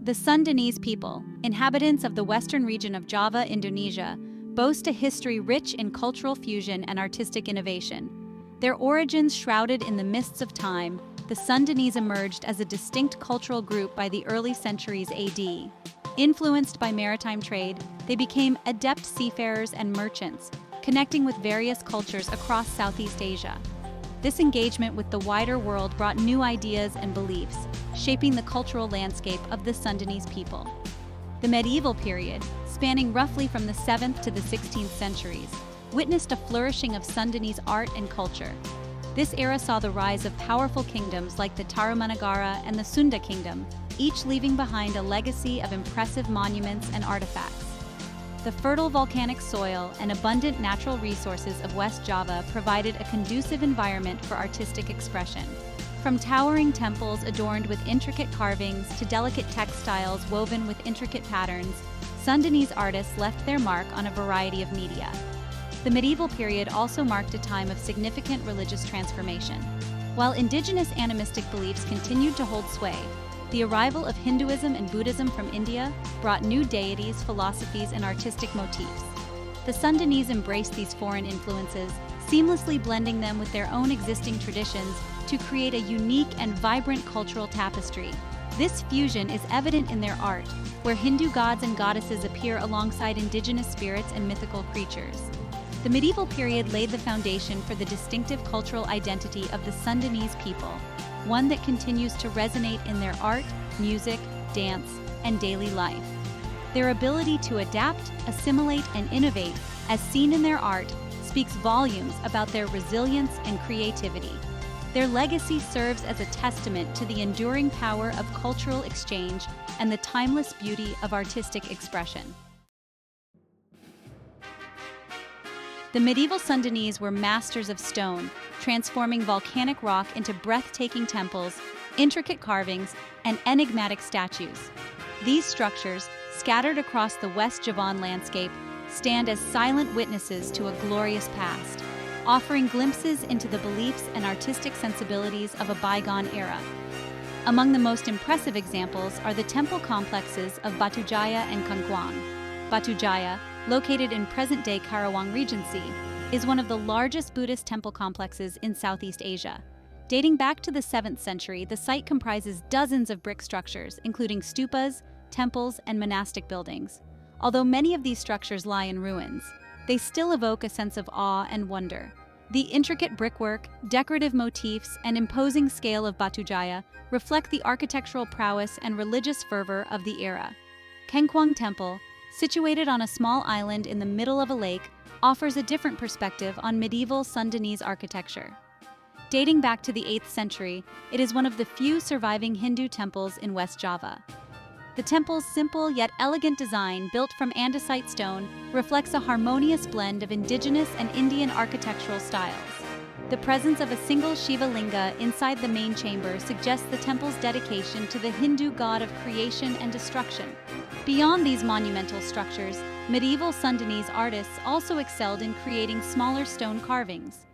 The Sundanese people, inhabitants of the western region of Java, Indonesia, boast a history rich in cultural fusion and artistic innovation. Their origins shrouded in the mists of time, the Sundanese emerged as a distinct cultural group by the early centuries AD. Influenced by maritime trade, they became adept seafarers and merchants, connecting with various cultures across Southeast Asia. This engagement with the wider world brought new ideas and beliefs, shaping the cultural landscape of the Sundanese people. The medieval period, spanning roughly from the 7th to the 16th centuries, witnessed a flourishing of Sundanese art and culture. This era saw the rise of powerful kingdoms like the Tarumanagara and the Sunda kingdom, each leaving behind a legacy of impressive monuments and artifacts. The fertile volcanic soil and abundant natural resources of West Java provided a conducive environment for artistic expression. From towering temples adorned with intricate carvings to delicate textiles woven with intricate patterns, Sundanese artists left their mark on a variety of media. The medieval period also marked a time of significant religious transformation. While indigenous animistic beliefs continued to hold sway, the arrival of Hinduism and Buddhism from India brought new deities, philosophies, and artistic motifs. The Sundanese embraced these foreign influences, seamlessly blending them with their own existing traditions to create a unique and vibrant cultural tapestry. This fusion is evident in their art, where Hindu gods and goddesses appear alongside indigenous spirits and mythical creatures. The medieval period laid the foundation for the distinctive cultural identity of the Sundanese people, one that continues to resonate in their art, music, dance, and daily life. Their ability to adapt, assimilate, and innovate, as seen in their art, speaks volumes about their resilience and creativity. Their legacy serves as a testament to the enduring power of cultural exchange and the timeless beauty of artistic expression. The medieval Sundanese were masters of stone, transforming volcanic rock into breathtaking temples, intricate carvings, and enigmatic statues. These structures, scattered across the West Javan landscape, stand as silent witnesses to a glorious past, offering glimpses into the beliefs and artistic sensibilities of a bygone era. Among the most impressive examples are the temple complexes of Batujaya and Kangkwang. Batujaya, located in present-day Karawang Regency, is one of the largest Buddhist temple complexes in Southeast Asia. Dating back to the 7th century, the site comprises dozens of brick structures, including stupas, temples, and monastic buildings. Although many of these structures lie in ruins, they still evoke a sense of awe and wonder. The intricate brickwork, decorative motifs, and imposing scale of Batujaya reflect the architectural prowess and religious fervor of the era. Kangkwang Temple, situated on a small island in the middle of a lake, offers a different perspective on medieval Sundanese architecture. Dating back to the 8th century, it is one of the few surviving Hindu temples in West Java. The temple's simple yet elegant design, built from andesite stone, reflects a harmonious blend of indigenous and Indian architectural styles. The presence of a single Shiva linga inside the main chamber suggests the temple's dedication to the Hindu god of creation and destruction. Beyond these monumental structures, medieval Sundanese artists also excelled in creating smaller stone carvings.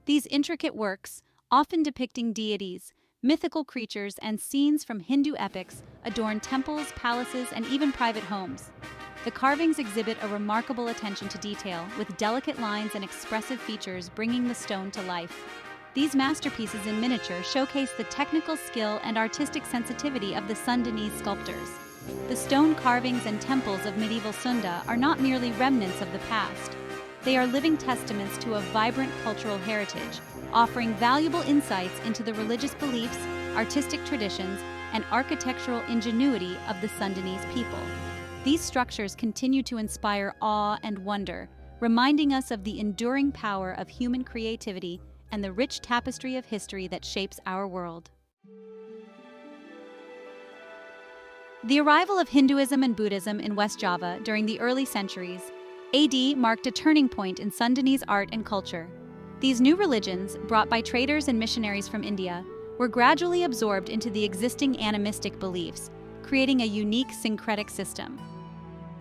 These intricate works, often depicting deities, mythical creatures, and scenes from Hindu epics, adorn temples, palaces, and even private homes. The carvings exhibit a remarkable attention to detail, with delicate lines and expressive features bringing the stone to life. These masterpieces in miniature showcase the technical skill and artistic sensitivity of the Sundanese sculptors. The stone carvings and temples of medieval Sunda are not merely remnants of the past. They are living testaments to a vibrant cultural heritage, offering valuable insights into the religious beliefs, artistic traditions, and architectural ingenuity of the Sundanese people. These structures continue to inspire awe and wonder, reminding us of the enduring power of human creativity and the rich tapestry of history that shapes our world. The arrival of Hinduism and Buddhism in West Java during the early centuries AD marked a turning point in Sundanese art and culture. These new religions, brought by traders and missionaries from India, were gradually absorbed into the existing animistic beliefs, creating a unique syncretic system.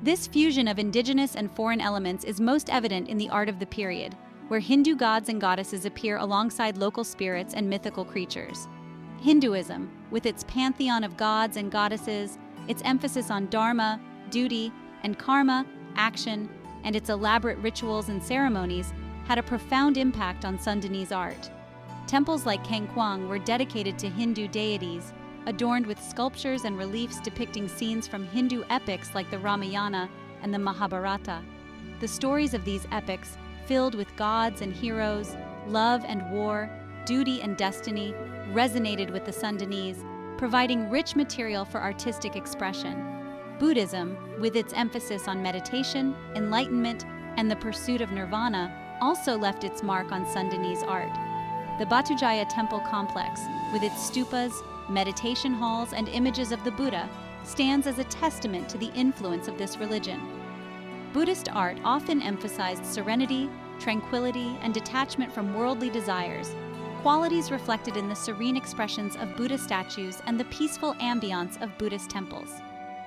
This fusion of indigenous and foreign elements is most evident in the art of the period, where Hindu gods and goddesses appear alongside local spirits and mythical creatures. Hinduism, with its pantheon of gods and goddesses, Its emphasis on dharma, duty, and karma, action, and its elaborate rituals and ceremonies had a profound impact on Sundanese art. Temples like Kangkwang were dedicated to Hindu deities, adorned with sculptures and reliefs depicting scenes from Hindu epics like the Ramayana and the Mahabharata. The stories of these epics, filled with gods and heroes, love and war, duty and destiny, resonated with the Sundanese, providing rich material for artistic expression. Buddhism, with its emphasis on meditation, enlightenment, and the pursuit of nirvana, also left its mark on Sundanese art. The Batujaya temple complex, with its stupas, meditation halls, and images of the Buddha, stands as a testament to the influence of this religion. Buddhist art often emphasized serenity, tranquility, and detachment from worldly desires, qualities reflected in the serene expressions of Buddha statues and the peaceful ambiance of Buddhist temples.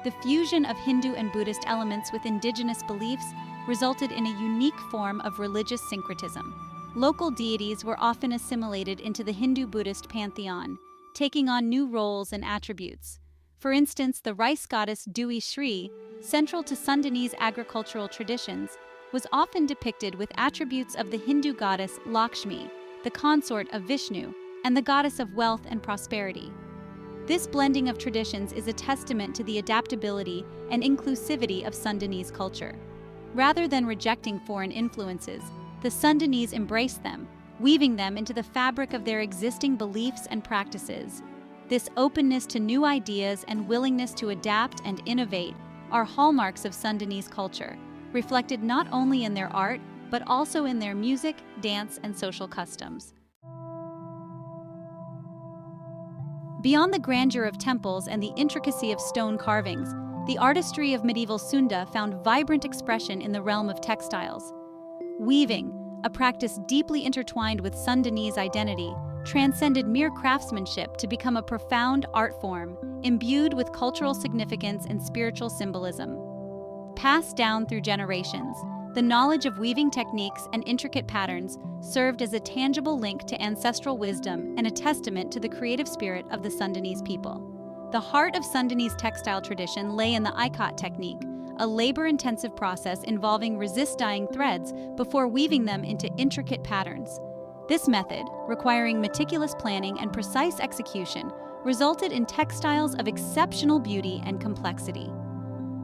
The fusion of Hindu and Buddhist elements with indigenous beliefs resulted in a unique form of religious syncretism. Local deities were often assimilated into the Hindu-Buddhist pantheon, taking on new roles and attributes. For instance, the rice goddess Dewi Shri, central to Sundanese agricultural traditions, was often depicted with attributes of the Hindu goddess Lakshmi, the consort of Vishnu, and the goddess of wealth and prosperity. This blending of traditions is a testament to the adaptability and inclusivity of Sundanese culture. Rather than rejecting foreign influences, the Sundanese embraced them, weaving them into the fabric of their existing beliefs and practices. This openness to new ideas and willingness to adapt and innovate are hallmarks of Sundanese culture, reflected not only in their art, but also in their music, dance, and social customs. Beyond the grandeur of temples and the intricacy of stone carvings, the artistry of medieval Sunda found vibrant expression in the realm of textiles. Weaving, a practice deeply intertwined with Sundanese identity, transcended mere craftsmanship to become a profound art form, imbued with cultural significance and spiritual symbolism. Passed down through generations, the knowledge of weaving techniques and intricate patterns served as a tangible link to ancestral wisdom and a testament to the creative spirit of the Sundanese people. The heart of Sundanese textile tradition lay in the ikat technique, a labor-intensive process involving resist-dyeing threads before weaving them into intricate patterns. This method, requiring meticulous planning and precise execution, resulted in textiles of exceptional beauty and complexity.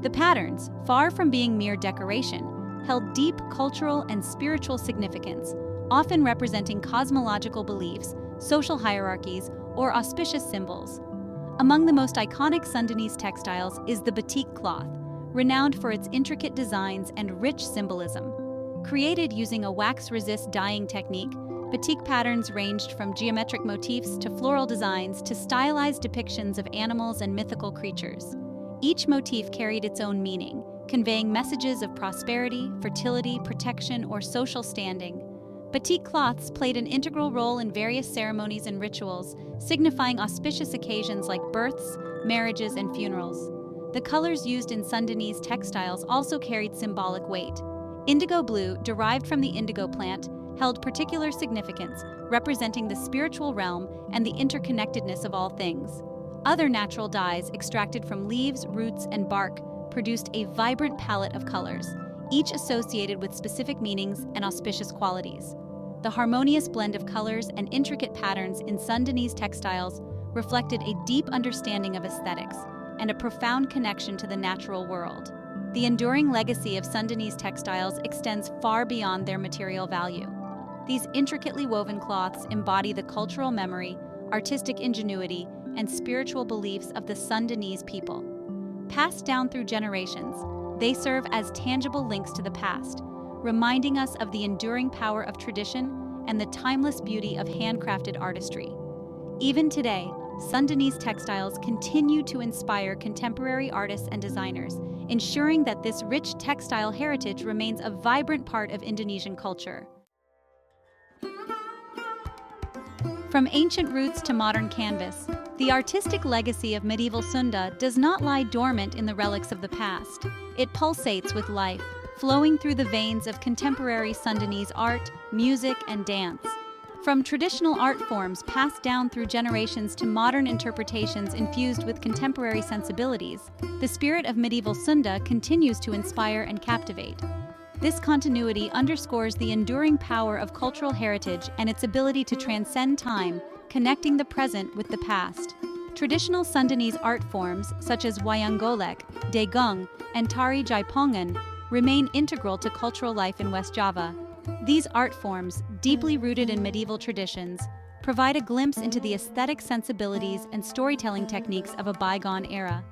The patterns, far from being mere decoration, held deep cultural and spiritual significance, often representing cosmological beliefs, social hierarchies, or auspicious symbols. Among the most iconic Sundanese textiles is the batik cloth, renowned for its intricate designs and rich symbolism. Created using a wax-resist dyeing technique, batik patterns ranged from geometric motifs to floral designs to stylized depictions of animals and mythical creatures. Each motif carried its own meaning, conveying messages of prosperity, fertility, protection, or social standing. Batik cloths played an integral role in various ceremonies and rituals, signifying auspicious occasions like births, marriages, and funerals. The colors used in Sundanese textiles also carried symbolic weight. Indigo blue, derived from the indigo plant, held particular significance, representing the spiritual realm and the interconnectedness of all things. Other natural dyes extracted from leaves, roots, and bark produced a vibrant palette of colors, each associated with specific meanings and auspicious qualities. The harmonious blend of colors and intricate patterns in Sundanese textiles reflected a deep understanding of aesthetics and a profound connection to the natural world. The enduring legacy of Sundanese textiles extends far beyond their material value. These intricately woven cloths embody the cultural memory, artistic ingenuity, and spiritual beliefs of the Sundanese people. Passed down through generations, they serve as tangible links to the past, reminding us of the enduring power of tradition and the timeless beauty of handcrafted artistry. Even today, Sundanese textiles continue to inspire contemporary artists and designers, ensuring that this rich textile heritage remains a vibrant part of Indonesian culture. From ancient roots to modern canvas, the artistic legacy of medieval Sunda does not lie dormant in the relics of the past. It pulsates with life, flowing through the veins of contemporary Sundanese art, music, and dance. From traditional art forms passed down through generations to modern interpretations infused with contemporary sensibilities, the spirit of medieval Sunda continues to inspire and captivate. This continuity underscores the enduring power of cultural heritage and its ability to transcend time, connecting the present with the past. Traditional Sundanese art forms such as wayang golek, dagung, and tari jaipongan remain integral to cultural life in West Java. These art forms, deeply rooted in medieval traditions, provide a glimpse into the aesthetic sensibilities and storytelling techniques of a bygone era.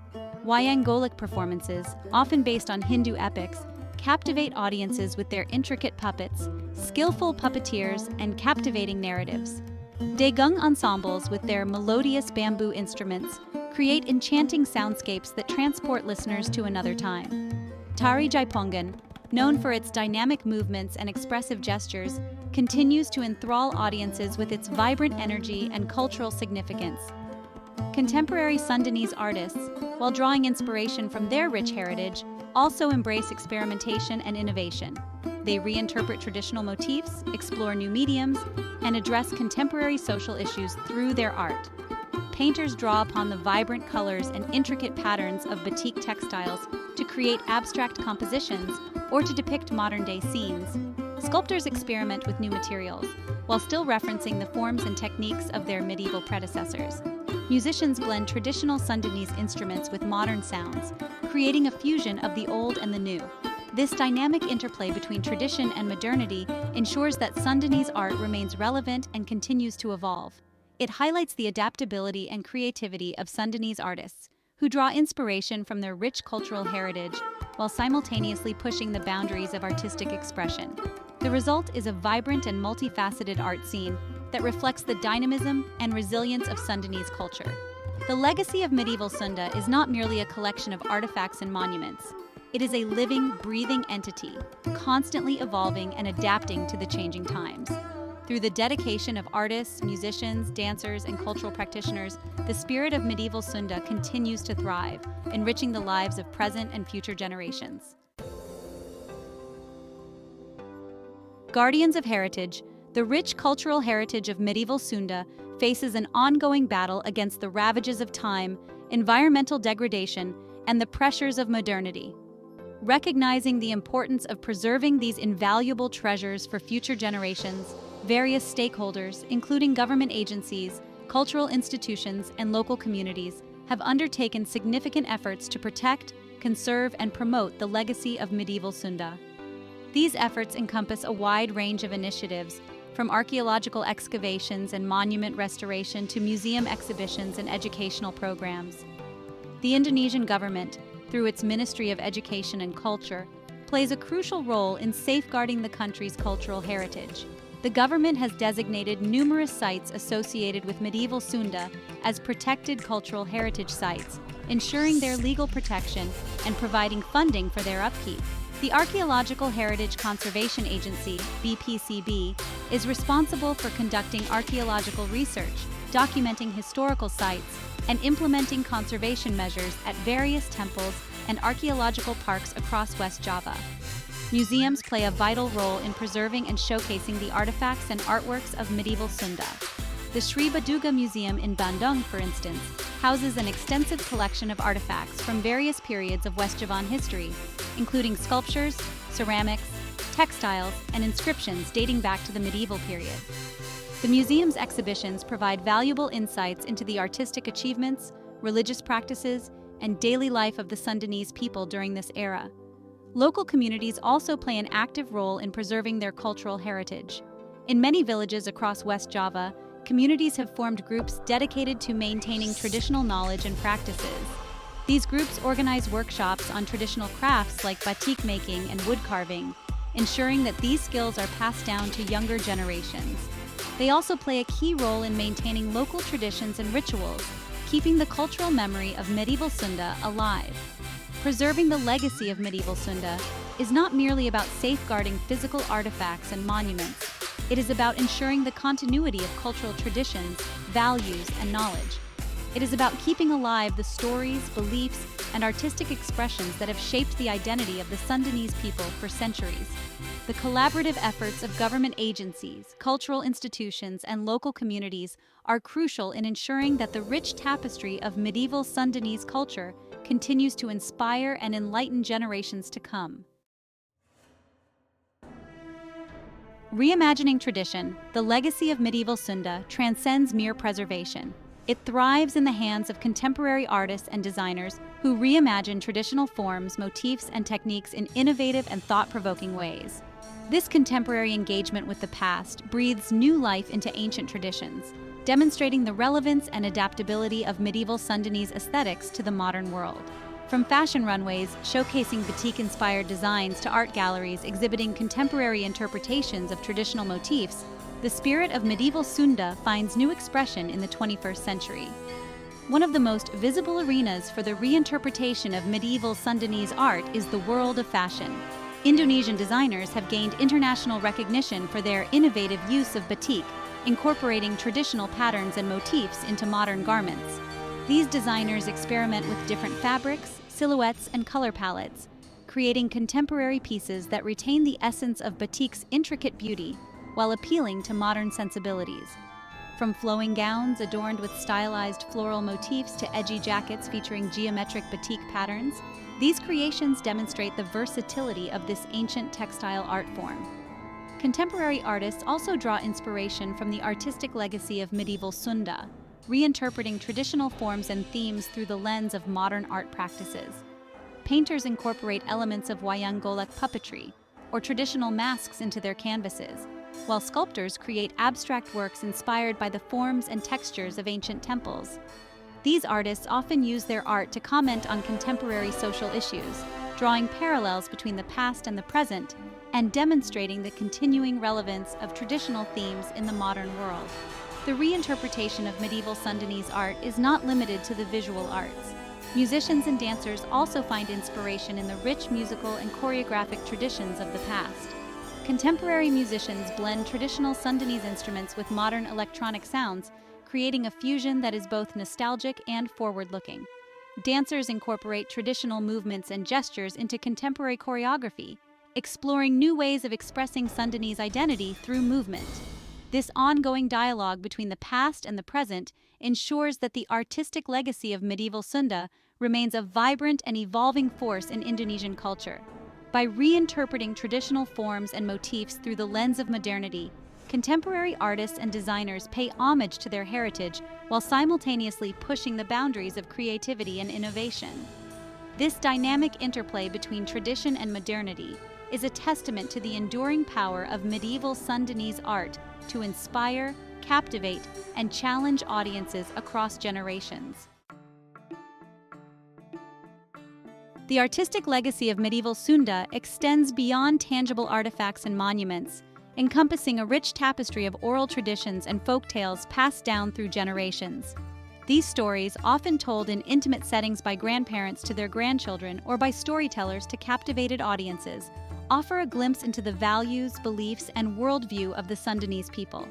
Wayang golek performances, often based on Hindu epics, captivate audiences with their intricate puppets, skillful puppeteers, and captivating narratives. Dagung ensembles, with their melodious bamboo instruments, create enchanting soundscapes that transport listeners to another time. Tari jaipongan, known for its dynamic movements and expressive gestures, continues to enthrall audiences with its vibrant energy and cultural significance. Contemporary Sundanese artists, while drawing inspiration from their rich heritage, also embrace experimentation and innovation. They reinterpret traditional motifs, explore new mediums, and address contemporary social issues through their art. Painters draw upon the vibrant colors and intricate patterns of batik textiles to create abstract compositions or to depict modern-day scenes. Sculptors experiment with new materials, while still referencing the forms and techniques of their medieval predecessors. Musicians blend traditional Sundanese instruments with modern sounds, creating a fusion of the old and the new. This dynamic interplay between tradition and modernity ensures that Sundanese art remains relevant and continues to evolve. It highlights the adaptability and creativity of Sundanese artists, who draw inspiration from their rich cultural heritage while simultaneously pushing the boundaries of artistic expression. The result is a vibrant and multifaceted art scene that reflects the dynamism and resilience of Sundanese culture. The legacy of medieval Sunda is not merely a collection of artifacts and monuments. It is a living, breathing entity, constantly evolving and adapting to the changing times. Through the dedication of artists, musicians, dancers, and cultural practitioners, the spirit of medieval Sunda continues to thrive, enriching the lives of present and future generations. Guardians of heritage, the rich cultural heritage of medieval Sunda faces an ongoing battle against the ravages of time, environmental degradation, and the pressures of modernity. Recognizing the importance of preserving these invaluable treasures for future generations, various stakeholders, including government agencies, cultural institutions, and local communities, have undertaken significant efforts to protect, conserve, and promote the legacy of medieval Sunda. These efforts encompass a wide range of initiatives, from archaeological excavations and monument restoration to museum exhibitions and educational programs. The Indonesian government, through its Ministry of Education and Culture, plays a crucial role in safeguarding the country's cultural heritage. The government has designated numerous sites associated with medieval Sunda as protected cultural heritage sites, ensuring their legal protection and providing funding for their upkeep. The Archaeological Heritage Conservation Agency, BPCB, is responsible for conducting archaeological research, documenting historical sites, and implementing conservation measures at various temples and archaeological parks across West Java. Museums play a vital role in preserving and showcasing the artifacts and artworks of medieval Sunda. The Sri Baduga Museum in Bandung, for instance, houses an extensive collection of artifacts from various periods of West Javan history, including sculptures, ceramics, textiles, and inscriptions dating back to the medieval period. The museum's exhibitions provide valuable insights into the artistic achievements, religious practices, and daily life of the Sundanese people during this era. Local communities also play an active role in preserving their cultural heritage. In many villages across West Java, communities have formed groups dedicated to maintaining traditional knowledge and practices. These groups organize workshops on traditional crafts like batik making and wood carving, ensuring that these skills are passed down to younger generations. They also play a key role in maintaining local traditions and rituals, keeping the cultural memory of medieval Sunda alive. Preserving the legacy of medieval Sunda is not merely about safeguarding physical artifacts and monuments. It is about ensuring the continuity of cultural traditions, values, and knowledge. It is about keeping alive the stories, beliefs, and artistic expressions that have shaped the identity of the Sundanese people for centuries. The collaborative efforts of government agencies, cultural institutions, and local communities are crucial in ensuring that the rich tapestry of medieval Sundanese culture continues to inspire and enlighten generations to come. Reimagining tradition, the legacy of medieval Sunda transcends mere preservation. It thrives in the hands of contemporary artists and designers who reimagine traditional forms, motifs, and techniques in innovative and thought-provoking ways. This contemporary engagement with the past breathes new life into ancient traditions, demonstrating the relevance and adaptability of medieval Sundanese aesthetics to the modern world. From fashion runways showcasing batik-inspired designs to art galleries exhibiting contemporary interpretations of traditional motifs, the spirit of medieval Sunda finds new expression in the 21st century. One of the most visible arenas for the reinterpretation of medieval Sundanese art is the world of fashion. Indonesian designers have gained international recognition for their innovative use of batik, incorporating traditional patterns and motifs into modern garments. These designers experiment with different fabrics, silhouettes, and color palettes, creating contemporary pieces that retain the essence of batik's intricate beauty while appealing to modern sensibilities. From flowing gowns adorned with stylized floral motifs to edgy jackets featuring geometric batik patterns, these creations demonstrate the versatility of this ancient textile art form. Contemporary artists also draw inspiration from the artistic legacy of medieval Sunda, reinterpreting traditional forms and themes through the lens of modern art practices. Painters incorporate elements of wayang golek puppetry or traditional masks into their canvases, while sculptors create abstract works inspired by the forms and textures of ancient temples. These artists often use their art to comment on contemporary social issues, drawing parallels between the past and the present, and demonstrating the continuing relevance of traditional themes in the modern world. The reinterpretation of medieval Sundanese art is not limited to the visual arts. Musicians and dancers also find inspiration in the rich musical and choreographic traditions of the past. Contemporary musicians blend traditional Sundanese instruments with modern electronic sounds, creating a fusion that is both nostalgic and forward-looking. Dancers incorporate traditional movements and gestures into contemporary choreography, exploring new ways of expressing Sundanese identity through movement. This ongoing dialogue between the past and the present ensures that the artistic legacy of medieval Sunda remains a vibrant and evolving force in Indonesian culture. By reinterpreting traditional forms and motifs through the lens of modernity, contemporary artists and designers pay homage to their heritage while simultaneously pushing the boundaries of creativity and innovation. This dynamic interplay between tradition and modernity is a testament to the enduring power of medieval Sundanese art to inspire, captivate, and challenge audiences across generations. The artistic legacy of medieval Sunda extends beyond tangible artifacts and monuments, encompassing a rich tapestry of oral traditions and folk tales passed down through generations. These stories, often told in intimate settings by grandparents to their grandchildren or by storytellers to captivated audiences, offer a glimpse into the values, beliefs, and worldview of the Sundanese people.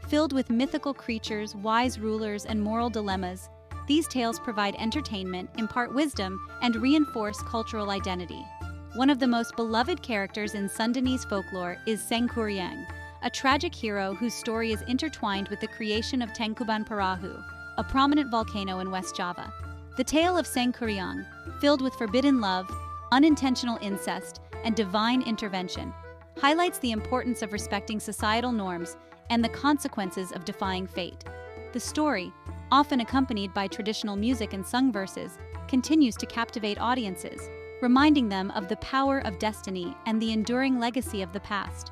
Filled with mythical creatures, wise rulers, and moral dilemmas, these tales provide entertainment, impart wisdom, and reinforce cultural identity. One of the most beloved characters in Sundanese folklore is Sangkuriang, a tragic hero whose story is intertwined with the creation of Tangkuban Perahu, a prominent volcano in West Java. The tale of Sangkuriang, filled with forbidden love, unintentional incest, and divine intervention, highlights the importance of respecting societal norms and the consequences of defying fate. The story, often accompanied by traditional music and sung verses, continues to captivate audiences, reminding them of the power of destiny and the enduring legacy of the past.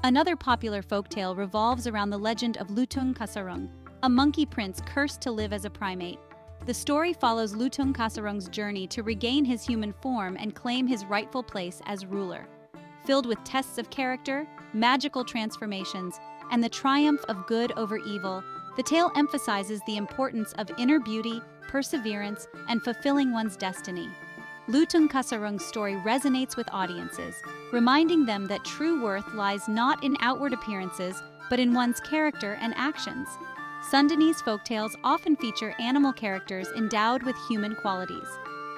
Another popular folktale revolves around the legend of Lutung Kasarung, a monkey prince cursed to live as a primate. The story follows Lutung Kasarung's journey to regain his human form and claim his rightful place as ruler. Filled with tests of character, magical transformations, and the triumph of good over evil, the tale emphasizes the importance of inner beauty, perseverance, and fulfilling one's destiny. Lutung Kasarung's story resonates with audiences, reminding them that true worth lies not in outward appearances, but in one's character and actions. Sundanese folktales often feature animal characters endowed with human qualities.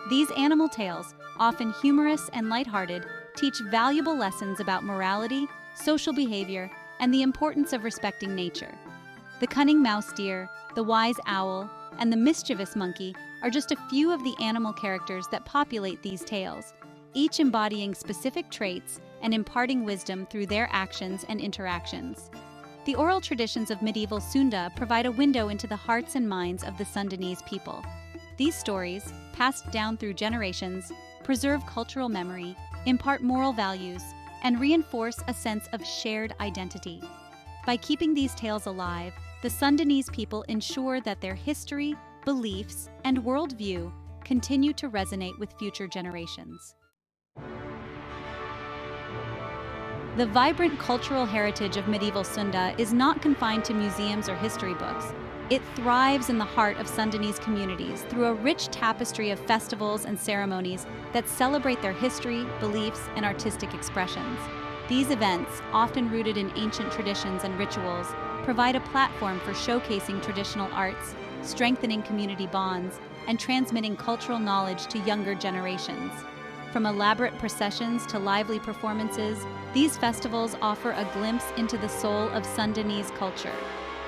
These animal tales, often humorous and lighthearted, teach valuable lessons about morality, social behavior, and the importance of respecting nature. The cunning mouse deer, the wise owl, and the mischievous monkey are just a few of the animal characters that populate these tales, each embodying specific traits and imparting wisdom through their actions and interactions. The oral traditions of medieval Sunda provide a window into the hearts and minds of the Sundanese people. These stories, passed down through generations, preserve cultural memory, impart moral values, and reinforce a sense of shared identity. By keeping these tales alive, the Sundanese people ensure that their history, beliefs, and worldview continue to resonate with future generations. The vibrant cultural heritage of medieval Sunda is not confined to museums or history books. It thrives in the heart of Sundanese communities through a rich tapestry of festivals and ceremonies that celebrate their history, beliefs, and artistic expressions. These events, often rooted in ancient traditions and rituals, provide a platform for showcasing traditional arts, strengthening community bonds, and transmitting cultural knowledge to younger generations. From elaborate processions to lively performances, these festivals offer a glimpse into the soul of Sundanese culture.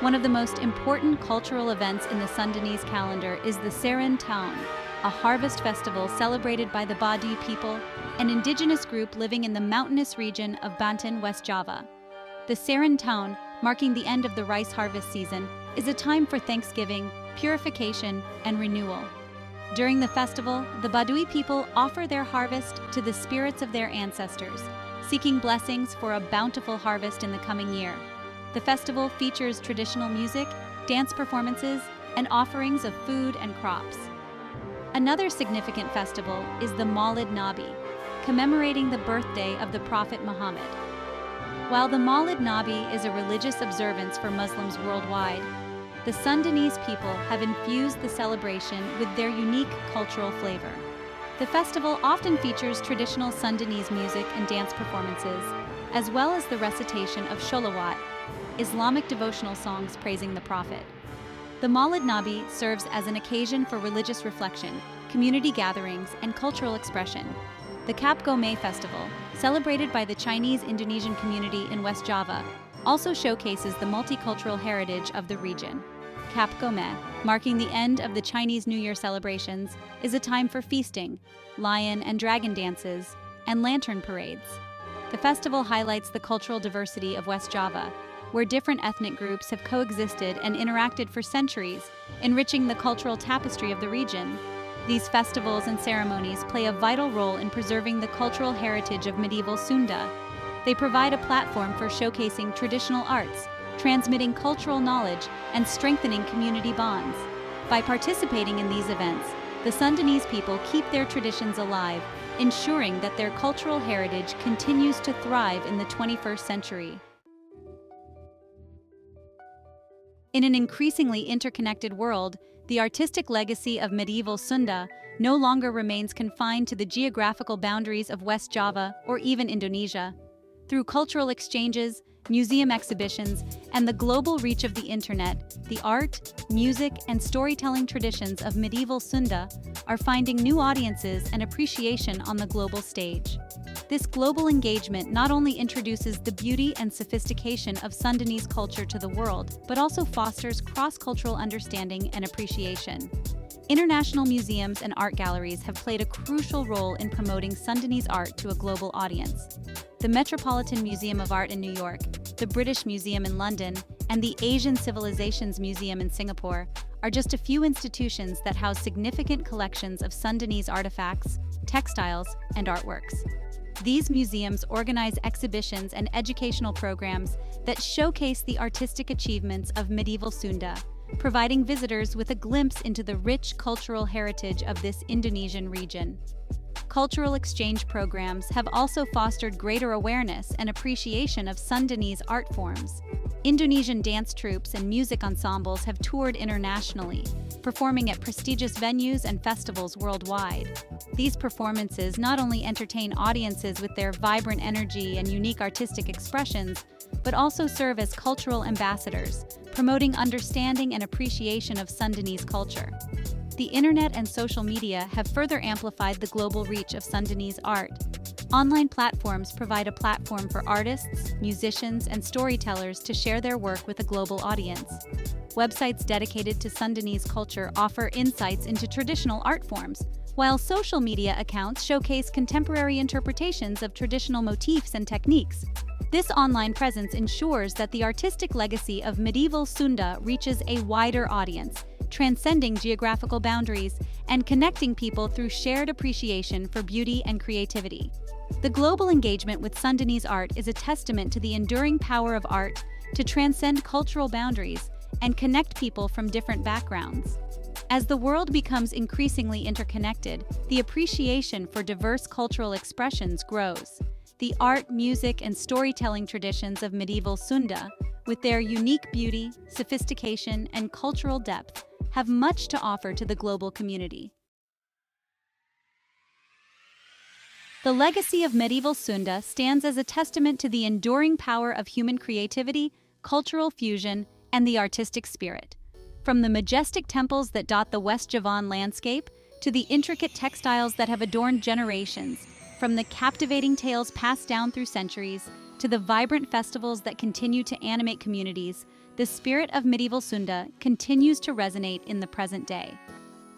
One of the most important cultural events in the Sundanese calendar is the Seran Tahun, a harvest festival celebrated by the Baduy people, an indigenous group living in the mountainous region of Banten, West Java. The Seran Tahun, marking the end of the rice harvest season, is a time for thanksgiving, purification, and renewal. During the festival, the Baduy people offer their harvest to the spirits of their ancestors, seeking blessings for a bountiful harvest in the coming year. The festival features traditional music, dance performances, and offerings of food and crops. Another significant festival is the Maulid Nabi, commemorating the birthday of the Prophet Muhammad. While the Maulid Nabi is a religious observance for Muslims worldwide, the Sundanese people have infused the celebration with their unique cultural flavor. The festival often features traditional Sundanese music and dance performances, as well as the recitation of sholawat, Islamic devotional songs praising the Prophet. The Maulid Nabi serves as an occasion for religious reflection, community gatherings, and cultural expression. The Cap Gomeh Festival, celebrated by the Chinese-Indonesian community in West Java, also showcases the multicultural heritage of the region. Cap Gomeh, marking the end of the Chinese New Year celebrations, is a time for feasting, lion and dragon dances, and lantern parades. The festival highlights the cultural diversity of West Java, where different ethnic groups have coexisted and interacted for centuries, enriching the cultural tapestry of the region. These festivals and ceremonies play a vital role in preserving the cultural heritage of medieval Sunda. They provide a platform for showcasing traditional arts, transmitting cultural knowledge, and strengthening community bonds. By participating in these events, the Sundanese people keep their traditions alive, ensuring that their cultural heritage continues to thrive in the 21st century. In an increasingly interconnected world, the artistic legacy of medieval Sunda no longer remains confined to the geographical boundaries of West Java or even Indonesia. Through cultural exchanges, museum exhibitions, and the global reach of the internet, the art, music, and storytelling traditions of medieval Sunda are finding new audiences and appreciation on the global stage. This global engagement not only introduces the beauty and sophistication of Sundanese culture to the world, but also fosters cross-cultural understanding and appreciation. International museums and art galleries have played a crucial role in promoting Sundanese art to a global audience. The Metropolitan Museum of Art in New York, the British Museum in London, and the Asian Civilizations Museum in Singapore are just a few institutions that house significant collections of Sundanese artifacts, textiles, and artworks. These museums organize exhibitions and educational programs that showcase the artistic achievements of medieval Sunda, providing visitors with a glimpse into the rich cultural heritage of this Indonesian region. Cultural exchange programs have also fostered greater awareness and appreciation of Sundanese art forms. Indonesian dance troupes and music ensembles have toured internationally, performing at prestigious venues and festivals worldwide. These performances not only entertain audiences with their vibrant energy and unique artistic expressions, but also serve as cultural ambassadors, promoting understanding and appreciation of Sundanese culture. The internet and social media have further amplified the global reach of Sundanese art. Online platforms provide a platform for artists, musicians, and storytellers to share their work with a global audience. Websites dedicated to Sundanese culture offer insights into traditional art forms, while social media accounts showcase contemporary interpretations of traditional motifs and techniques. This online presence ensures that the artistic legacy of medieval Sunda reaches a wider audience, transcending geographical boundaries and connecting people through shared appreciation for beauty and creativity. The global engagement with Sundanese art is a testament to the enduring power of art to transcend cultural boundaries and connect people from different backgrounds. As the world becomes increasingly interconnected, the appreciation for diverse cultural expressions grows. The art, music, and storytelling traditions of medieval Sunda, with their unique beauty, sophistication, and cultural depth, have much to offer to the global community. The legacy of medieval Sunda stands as a testament to the enduring power of human creativity, cultural fusion, and the artistic spirit. From the majestic temples that dot the West Javan landscape to the intricate textiles that have adorned generations, from the captivating tales passed down through centuries to the vibrant festivals that continue to animate communities, the spirit of medieval Sunda continues to resonate in the present day.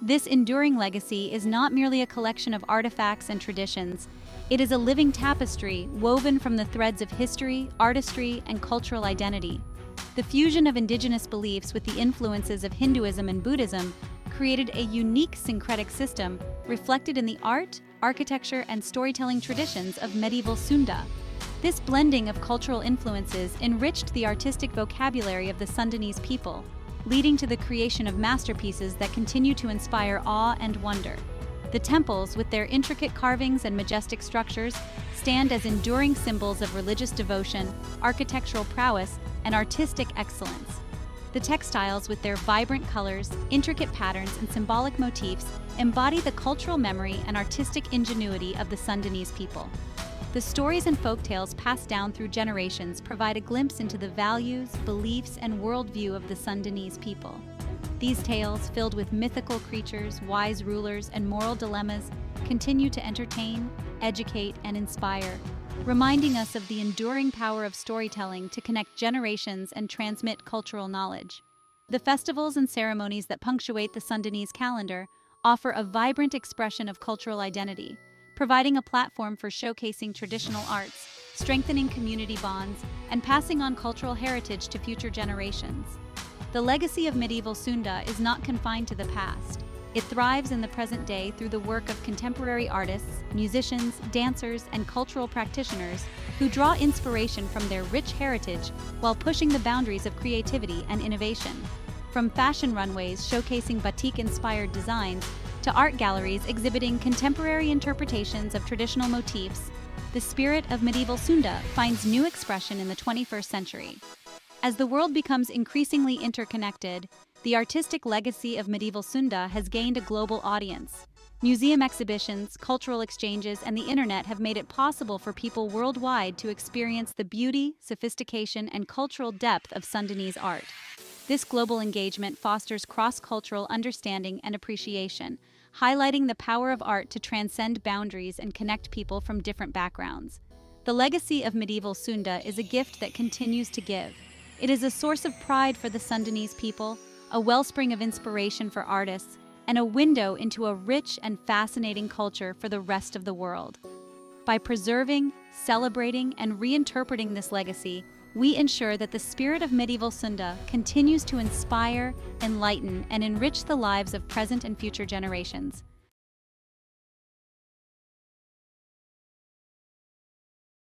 This enduring legacy is not merely a collection of artifacts and traditions. It is a living tapestry woven from the threads of history, artistry, and cultural identity. The fusion of indigenous beliefs with the influences of Hinduism and Buddhism created a unique syncretic system reflected in the art, architecture, and storytelling traditions of medieval Sunda. This blending of cultural influences enriched the artistic vocabulary of the Sundanese people, leading to the creation of masterpieces that continue to inspire awe and wonder. The temples, with their intricate carvings and majestic structures, stand as enduring symbols of religious devotion, architectural prowess, and artistic excellence. The textiles, with their vibrant colors, intricate patterns, and symbolic motifs, embody the cultural memory and artistic ingenuity of the Sundanese people. The stories and folktales passed down through generations provide a glimpse into the values, beliefs, and worldview of the Sundanese people. These tales, filled with mythical creatures, wise rulers, and moral dilemmas, continue to entertain, educate, and inspire, reminding us of the enduring power of storytelling to connect generations and transmit cultural knowledge. The festivals and ceremonies that punctuate the Sundanese calendar offer a vibrant expression of cultural identity, providing a platform for showcasing traditional arts, strengthening community bonds, and passing on cultural heritage to future generations. The legacy of medieval Sunda is not confined to the past. It thrives in the present day through the work of contemporary artists, musicians, dancers, and cultural practitioners who draw inspiration from their rich heritage while pushing the boundaries of creativity and innovation. From fashion runways showcasing batik-inspired designs to art galleries exhibiting contemporary interpretations of traditional motifs, the spirit of medieval Sunda finds new expression in the 21st century. As the world becomes increasingly interconnected, the artistic legacy of medieval Sunda has gained a global audience. Museum exhibitions, cultural exchanges, and the internet have made it possible for people worldwide to experience the beauty, sophistication, and cultural depth of Sundanese art. This global engagement fosters cross-cultural understanding and appreciation, highlighting the power of art to transcend boundaries and connect people from different backgrounds. The legacy of medieval Sunda is a gift that continues to give. It is a source of pride for the Sundanese people, a wellspring of inspiration for artists, and a window into a rich and fascinating culture for the rest of the world. By preserving, celebrating, and reinterpreting this legacy, we ensure that the spirit of medieval Sunda continues to inspire, enlighten, and enrich the lives of present and future generations.